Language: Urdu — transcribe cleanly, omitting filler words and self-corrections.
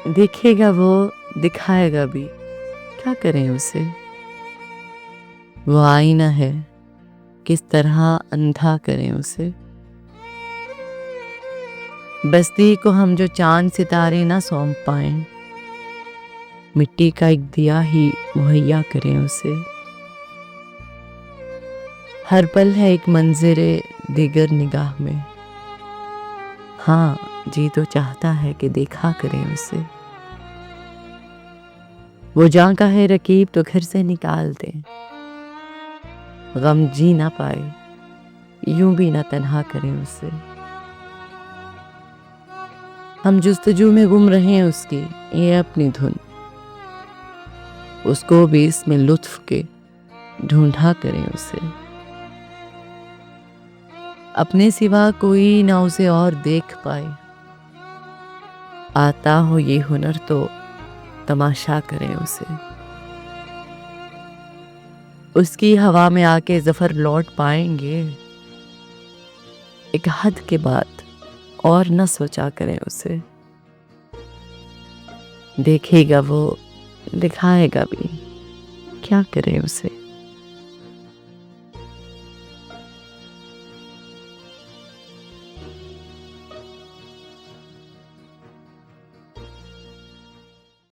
دیکھے گا وہ دکھائے گا بھی، کیا کریں اسے؟ وہ آئینہ ہے، کس طرح اندھا کریں اسے؟ بستی کو ہم جو چاند ستارے نہ سونپ پائیں، مٹی کا ایک دیا ہی مہیا کریں اسے۔ ہر پل ہے ایک منظر دیگر نگاہ میں، ہاں جی تو چاہتا ہے کہ دیکھا کریں اسے۔ وہ جاں کا ہے رکیب تو گھر سے نکال دیں، غم جی نہ پائے یوں بھی نہ تنہا کریں اسے۔ ہم جستجو میں گم رہے اس کی، یہ اپنی دھن، اس کو بھی اس میں لطف کے ڈھونڈا کریں اسے۔ اپنے سوا کوئی نہ اسے اور دیکھ پائے، آتا ہو یہ ہنر تو تماشا کریں اسے۔ اس کی ہوا میں آ کے ظفر لوٹ پائیں گے، ایک حد کے بعد اور نہ سوچا کریں اسے۔ دیکھے گا وہ دکھائے گا بھی، کیا کریں اسے؟